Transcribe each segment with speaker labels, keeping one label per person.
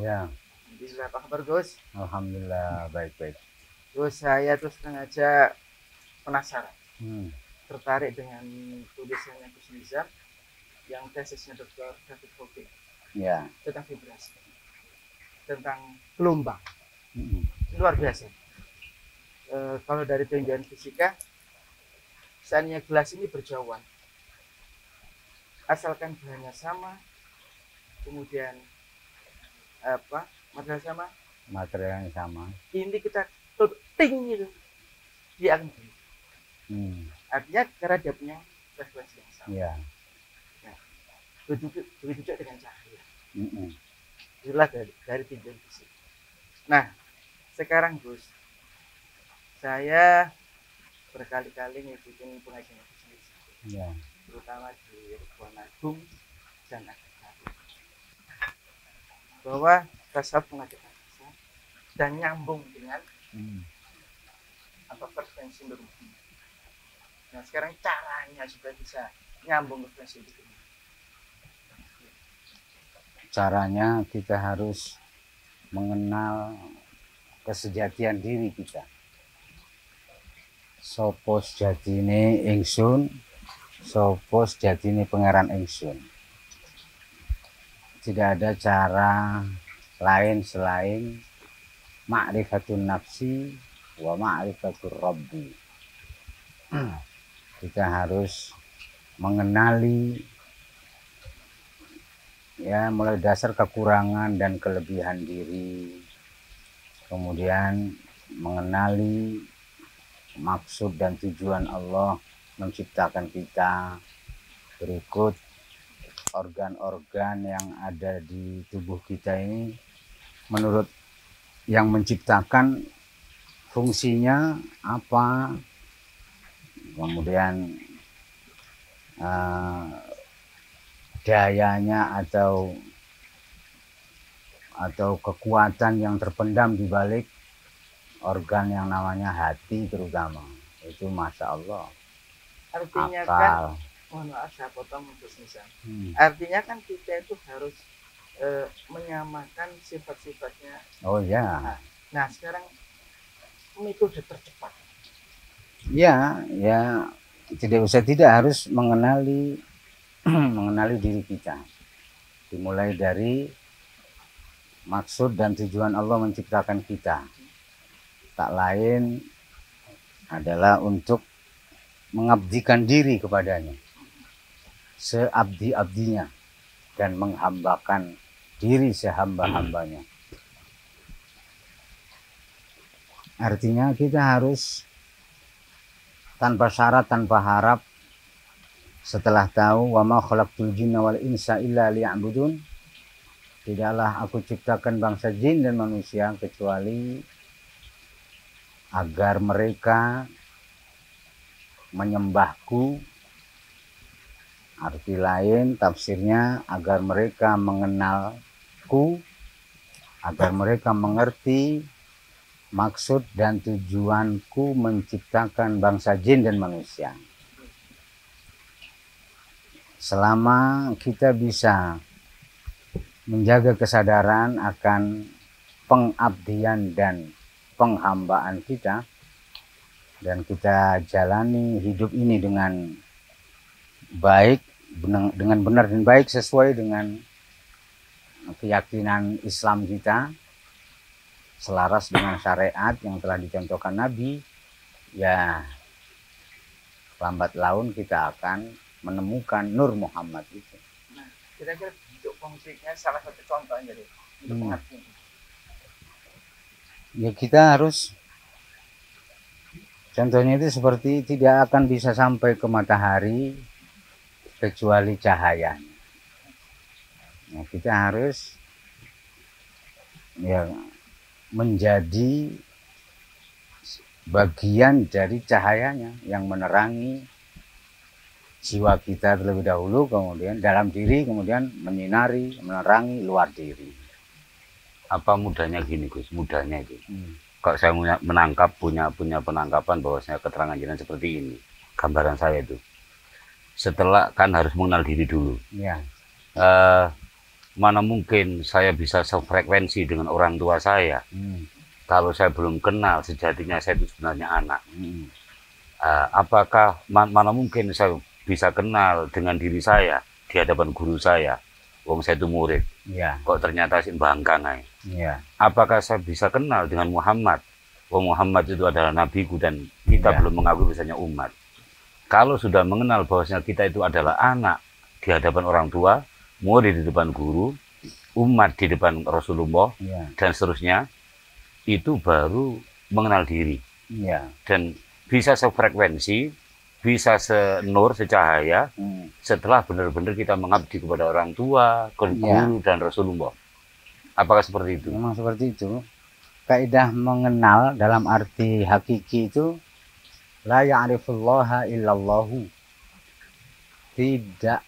Speaker 1: Ya,
Speaker 2: Bismillah, apa kabar Gus?
Speaker 1: alhamdulillah baik-baik.
Speaker 2: Gus, saya terus sengaja penasaran,
Speaker 1: Hmm,
Speaker 2: tertarik dengan tulisannya Gus Nizam yang tesisnya Dr. David Hawking
Speaker 1: ya.
Speaker 2: tentang vibrasi, tentang gelombang.
Speaker 1: Hmm,
Speaker 2: Luar biasa. Kalau dari tinjauan fisika, seandainya gelas ini berjauhan, asalkan bahannya sama, kemudian material sama,
Speaker 1: materialnya sama.
Speaker 2: ini kita ting gitu, dia akan berubah.
Speaker 1: Hmm,
Speaker 2: Artinya karena dia punya frekuensi yang sama.
Speaker 1: ya.
Speaker 2: Nah, begitu juga dengan cahaya.
Speaker 1: Hmm,
Speaker 2: Itulah dari tinjauan fisik. Nah, sekarang Gus, saya berkali-kali ngikutin pengajian Gus Nizam,
Speaker 1: ya.
Speaker 2: terutama di Ridwan Agung dan Agak bahwa tasawuf mengadakan tasawuf dan nyambung dengan frekuensi berhubung. Nah, sekarang caranya supaya bisa nyambung ke frekuensi berhubung.
Speaker 1: Caranya kita harus mengenal kesejatian diri kita. Sopo sejatine ingsun, sopo sejatine pangeran ingsun. Tidak ada cara lain selain ma'rifatun nafsi wa ma'rifatur rabbi. Kita harus mengenali ya mulai dasar kekurangan dan kelebihan diri, kemudian mengenali maksud dan tujuan Allah menciptakan kita, berikut organ-organ yang ada di tubuh kita ini menurut yang menciptakan fungsinya apa, kemudian dayanya atau kekuatan yang terpendam di balik organ yang namanya hati, terutama itu masya Allah.
Speaker 2: Artinya
Speaker 1: akal.
Speaker 2: Kan, mohon maaf saya potong Gus Nizam. Artinya kan kita itu harus menyamakan sifat-sifatnya.
Speaker 1: Oh ya.
Speaker 2: Nah sekarang metode tercepat.
Speaker 1: Ya, tidak harus mengenali diri kita. Dimulai dari maksud dan tujuan Allah menciptakan kita. Tak lain adalah untuk mengabdikan diri kepadanya. Seabdi-abdinya dan menghambakan diri sehamba-hambanya. Artinya kita harus tanpa syarat, tanpa harap, setelah tahu wa ma khalaqtul jinna wal insa illa liya'budun, tidaklah aku ciptakan bangsa jin dan manusia kecuali agar mereka menyembahku. Arti lain tafsirnya agar mereka mengenalku, agar mereka mengerti maksud dan tujuanku menciptakan bangsa jin dan manusia. Selama kita bisa menjaga kesadaran akan pengabdian dan penghambaan kita, dan kita jalani hidup ini dengan baik, dengan benar dan baik sesuai dengan keyakinan Islam kita, selaras dengan syariat yang telah dicontohkan Nabi, ya lambat laun kita akan menemukan Nur Muhammad itu.
Speaker 2: Nah, kira-kira bentuk konkretnya salah satu contohnya jadi untuk pengertian.
Speaker 1: Ya kita harus, contohnya itu seperti tidak akan bisa sampai ke matahari kecuali cahaya. Nah, kita harus ya menjadi bagian dari cahayanya yang menerangi jiwa kita terlebih dahulu, kemudian dalam diri, kemudian menyinari, menerangi luar diri.
Speaker 3: Apa mudahnya gini Gus, mudahnya itu. Kalau saya menangkap, punya penangkapan bahwasanya keterangan jenengan seperti ini, gambaran saya itu. Setelah kan harus mengenal diri dulu.
Speaker 1: Ya.
Speaker 3: mana mungkin saya bisa sefrekuensi dengan orang tua saya kalau saya belum kenal sejatinya saya itu sebenarnya anak. Apakah mana mungkin saya bisa kenal dengan diri saya di hadapan guru saya, wong saya itu murid, kok ternyata bangkang aja. Apakah saya bisa kenal dengan Muhammad, wong Muhammad itu adalah nabiku dan kita belum mengakui misalnya umat. Kalau sudah mengenal bahwasanya kita itu adalah anak di hadapan orang tua, murid di depan guru, umat di depan Rasulullah, dan seterusnya, itu baru mengenal diri. Dan bisa sefrekuensi, bisa senur, secahaya, setelah benar-benar kita mengabdi kepada orang tua, guru, dan Rasulullah. Apakah seperti itu?
Speaker 1: Memang seperti itu. Kaidah mengenal dalam arti hakiki itu la ya'rifullaha illallahu. Tidak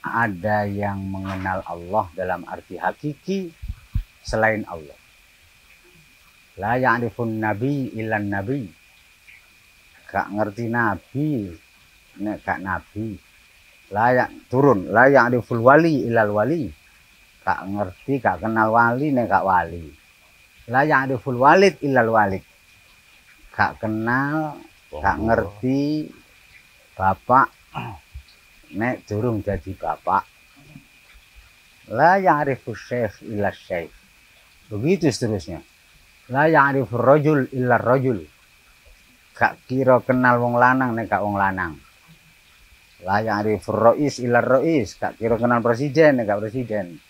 Speaker 1: ada yang mengenal Allah dalam arti hakiki selain Allah. La ya'rifun nabi illan nabi. Gak ngerti nabi nek gak nabi. La ya'riful wali illal wali. Gak ngerti, gak kenal wali nek gak wali. La ya'riful walid illal walid. Gak kenal, gak ngerti bapak nek durung jadi bapak. La ya'rifus syekh illa syekh. Begitu seterusnya. La ya'rifur rajul illa rajul. Gak kira kenal wong lanang nek gak wong lanang. La ya'rifur rais illa rais. Gak kira kenal presiden nek gak presiden.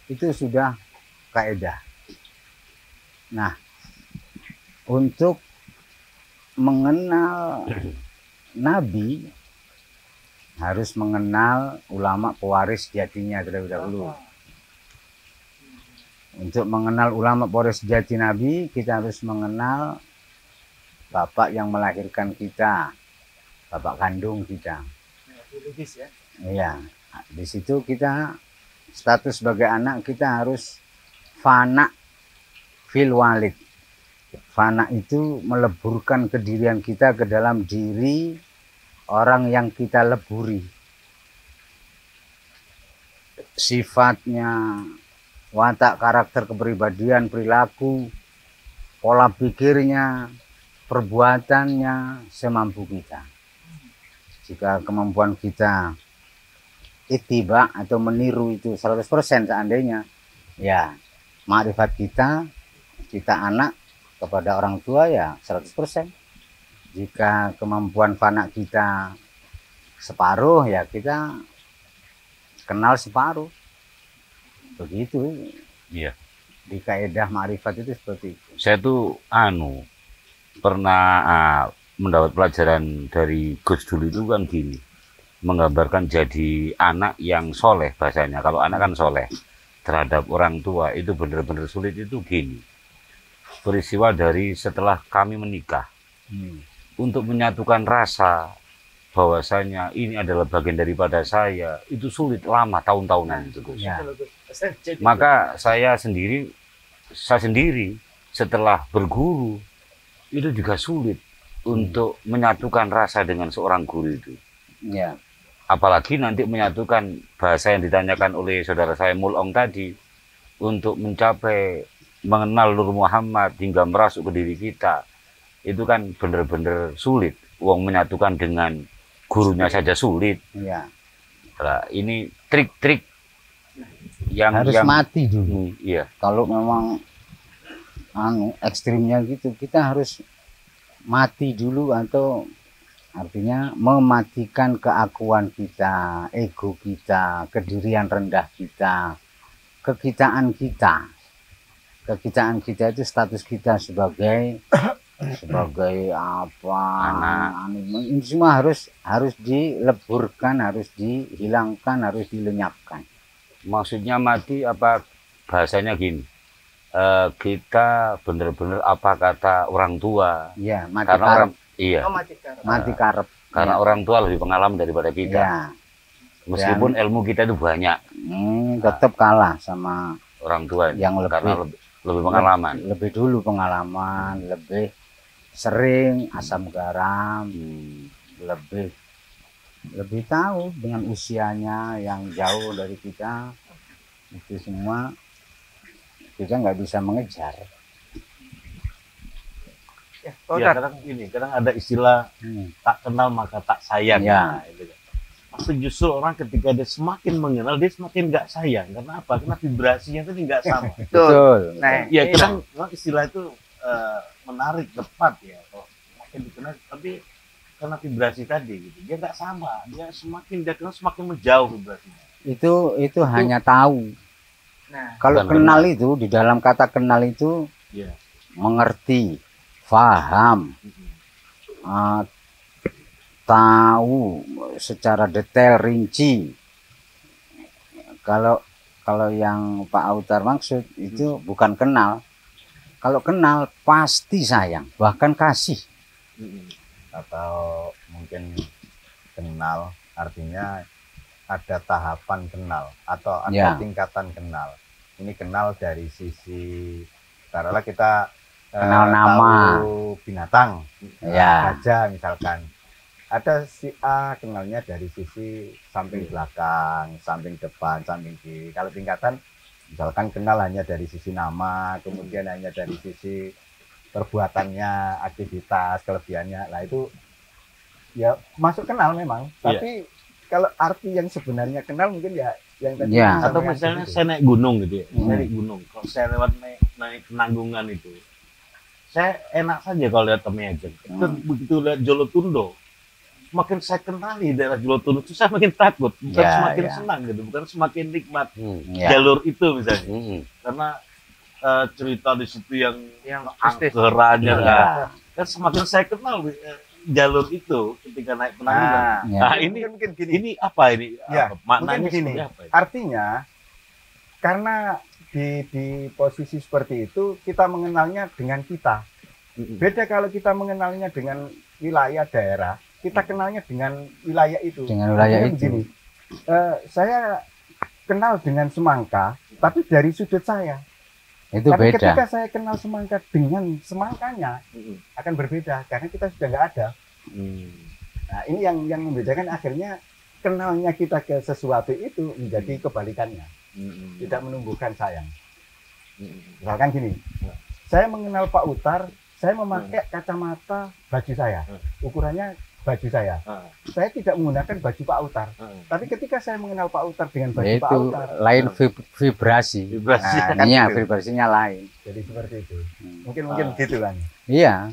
Speaker 1: Itu sudah kaidah. Nah, untuk mengenal nabi harus mengenal ulama pewaris sejatinya terlebih dahulu. Untuk mengenal ulama pewaris sejati nabi, kita harus mengenal bapak yang melahirkan kita, bapak kandung kita.
Speaker 2: Biologis ya.
Speaker 1: Iya, di situ kita status sebagai anak kita harus fana fil walid. Fana itu meleburkan kedirian kita ke dalam diri orang yang kita leburi. Sifatnya, watak, karakter, kepribadian, perilaku, pola pikirnya, perbuatannya semampu kita. Jika kemampuan kita ittiba atau meniru itu 100% seandainya, ya makrifat kita anak kepada orang tua ya 100%. Jika kemampuan fana kita separuh ya kita kenal separuh. Begitu.
Speaker 3: Iya.
Speaker 1: Di kaidah makrifat itu seperti itu.
Speaker 3: Saya tuh pernah mendapat pelajaran dari Gus Dur itu kan gini, menggambarkan jadi anak yang soleh bahasanya. Kalau anak kan soleh terhadap orang tua itu benar-benar sulit itu gini. Peristiwa dari setelah kami menikah untuk menyatukan rasa bahwasanya ini adalah bagian daripada saya itu sulit, lama, tahun-tahunan itu Gus.
Speaker 1: Ya.
Speaker 3: Maka saya sendiri setelah berguru itu juga sulit untuk menyatukan rasa dengan seorang guru itu.
Speaker 1: Ya.
Speaker 3: Apalagi nanti menyatukan bahasa yang ditanyakan oleh saudara saya Mulong tadi, untuk mencapai mengenal Nur Muhammad hingga merasuk ke diri kita, itu kan benar-benar sulit. Wong menyatukan dengan gurunya saja sulit.
Speaker 1: Ya.
Speaker 3: Nah, ini trik-trik yang
Speaker 1: Harus mati dulu.
Speaker 3: Iya.
Speaker 1: Kalau memang ekstrimnya gitu, kita harus mati dulu, atau artinya mematikan keakuan kita, ego kita, kedirian rendah kita, kekitaan kita. Kekitaan kita itu status kita sebagai apa? Ini semua harus dileburkan, harus dihilangkan, harus dilenyapkan.
Speaker 3: Maksudnya mati apa bahasanya gini? Kita benar-benar apa kata orang tua?
Speaker 1: Ya, mati
Speaker 3: karena
Speaker 1: karep.
Speaker 3: orang iya.
Speaker 2: Oh,
Speaker 1: Mati karep.
Speaker 3: Karena
Speaker 1: Ya.
Speaker 3: orang tua lebih pengalaman daripada kita.
Speaker 1: Ya.
Speaker 3: Meskipun ilmu kita itu banyak,
Speaker 1: Tetap kalah sama
Speaker 3: orang tua
Speaker 1: yang
Speaker 3: karena lebih pengalaman.
Speaker 1: Lebih dulu pengalaman, lebih sering asam garam, lebih tahu dengan usianya yang jauh dari kita. Itu semua kita nggak bisa mengejar.
Speaker 4: Ya, kadang ada istilah tak kenal maka tak sayang.
Speaker 1: Ya.
Speaker 4: Nah, itu. Maksud justru orang ketika dia semakin mengenal, dia semakin nggak sayang. Karena apa? Karena vibrasinya itu nggak sama.
Speaker 2: Betul. Nah,
Speaker 4: ya kadang istilah itu menarik, tepat ya. Kalau semakin dikenal, tapi karena vibrasi tadi gitu, dia nggak sama. Dia kenal semakin menjauh vibrasinya.
Speaker 1: Itu hanya tahu.
Speaker 2: nah,
Speaker 1: Kalau kenal itu, di dalam kata kenal itu mengerti, paham, tahu secara detail, rinci. Kalau yang Pak Autar maksud itu bukan kenal. Kalau kenal pasti sayang, bahkan kasih.
Speaker 5: Atau mungkin kenal artinya ada tahapan kenal atau ada tingkatan kenal. Ini kenal dari sisi, taruhlah kita
Speaker 1: kenal nama,
Speaker 5: tahu binatang, gajah misalkan. Ada si A kenalnya dari sisi samping belakang, samping depan, samping kiri. Kalau tingkatan misalkan kenal hanya dari sisi nama, kemudian hanya dari sisi perbuatannya, aktivitas, kelebihannya. Lah itu ya masuk kenal memang. Tapi kalau arti yang sebenarnya kenal mungkin ya yang tadi.
Speaker 4: Atau misalnya saya naik gunung gitu ya, saya naik gunung. Kalau saya lewat naik penanggungan itu, saya enak saja kalau lihat Temiajeng. Begitu lihat Jolotundo, semakin saya kenali daerah Jolotundo itu saya makin takut, bukan semakin senang gitu, bukan semakin nikmat jalur itu misalnya. Karena cerita di situ yang angkerannya kan semakin saya kenal jalur itu ketika naik penanggungan. Nah, ini mungkin gini. Ini apa ini? Maknanya
Speaker 5: gini.
Speaker 4: Apa ini?
Speaker 5: Artinya karena di posisi seperti itu kita mengenalnya dengan kita. Beda kalau kita mengenalnya dengan wilayah daerah, kita kenalnya dengan wilayah itu.
Speaker 1: Dengan wilayah itu.
Speaker 5: Begini, saya kenal dengan semangka, tapi dari sudut saya.
Speaker 1: Itu
Speaker 5: tapi
Speaker 1: beda.
Speaker 5: Ketika saya kenal semangka dengan semangkanya akan berbeda karena kita sudah nggak ada. Nah, ini yang membedakan akhirnya kenalnya kita ke sesuatu itu menjadi kebalikannya, tidak menumbuhkan sayang. Misalkan gini, saya mengenal Pak Utar, saya memakai kacamata baju saya, ukurannya baju saya. Saya tidak menggunakan baju Pak Utar. Tapi ketika saya mengenal Pak Utar dengan baju Pak Utar,
Speaker 1: lain vibrasi.
Speaker 5: Nah,
Speaker 1: kan vibrasinya lain.
Speaker 5: Jadi seperti itu. Mungkin gitu kan.
Speaker 1: Iya.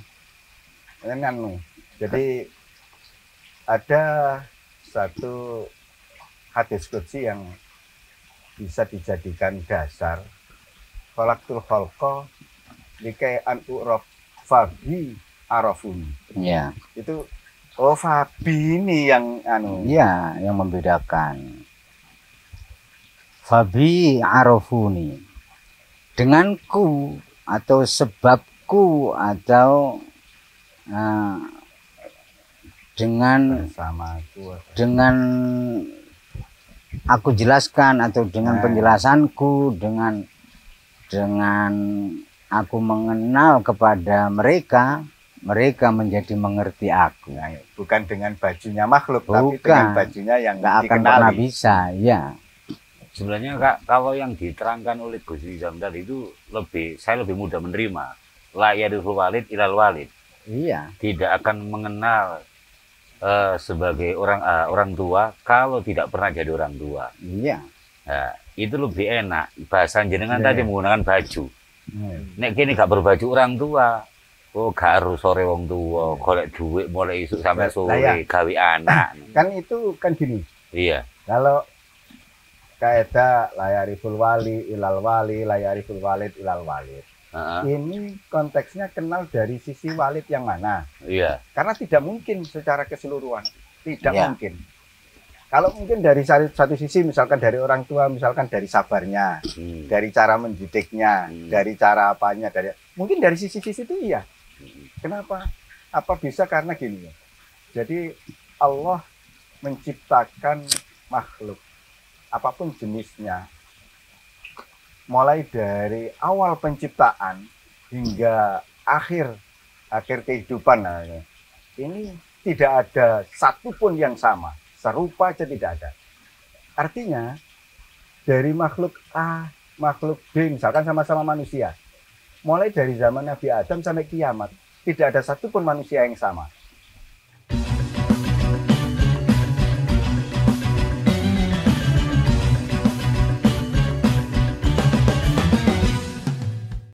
Speaker 5: Jadi ada satu hadis qudsi yang bisa dijadikan dasar. Khalaqtul khalqa likai an u'raf fabi arafuni.
Speaker 1: Iya.
Speaker 5: Itu Fabi ini yang
Speaker 1: yang membedakan. Fabi arafuni. Denganku atau sebabku atau dengan aku jelaskan atau dengan penjelasanku, dengan aku mengenal kepada mereka menjadi mengerti aku.
Speaker 5: Bukan dengan bajunya makhluk, tapi dengan bajunya yang
Speaker 1: nggak akan pernah bisa. Ya.
Speaker 3: Sebenarnya Kak, kalau yang diterangkan oleh Gus Rizam tadi itu saya lebih mudah menerima. La yarithul walid ilal walid.
Speaker 1: Iya.
Speaker 3: Tidak akan mengenal sebagai orang tua kalau tidak pernah jadi orang tua.
Speaker 1: Iya.
Speaker 3: Nah, itu lebih enak. Bahasa jenengan tadi menggunakan baju. Nek gini gak berbaju orang tua. Oh, gak harus sore wong tua, golek duit mulai isuk sampai sore, gawe anak.
Speaker 5: Kan itu kan gini.
Speaker 3: Iya.
Speaker 5: Kalau kaidah layariful wali ilal wali, layariful walid ilal walid. Ini konteksnya kenal dari sisi walid yang mana?
Speaker 3: Iya.
Speaker 5: Karena tidak mungkin secara keseluruhan, tidak mungkin. Kalau mungkin dari satu sisi, misalkan dari orang tua, misalkan dari sabarnya, dari cara mendidiknya, dari cara apanya, mungkin dari sisi-sisi itu iya. Kenapa? Apa bisa karena gini? Jadi Allah menciptakan makhluk apapun jenisnya, mulai dari awal penciptaan hingga akhir kehidupan, ini tidak ada satupun yang sama, serupa aja tidak ada. Artinya dari makhluk A, makhluk B, misalkan sama-sama manusia. Mulai dari zaman Nabi Adam sampai kiamat, tidak ada satupun manusia yang sama.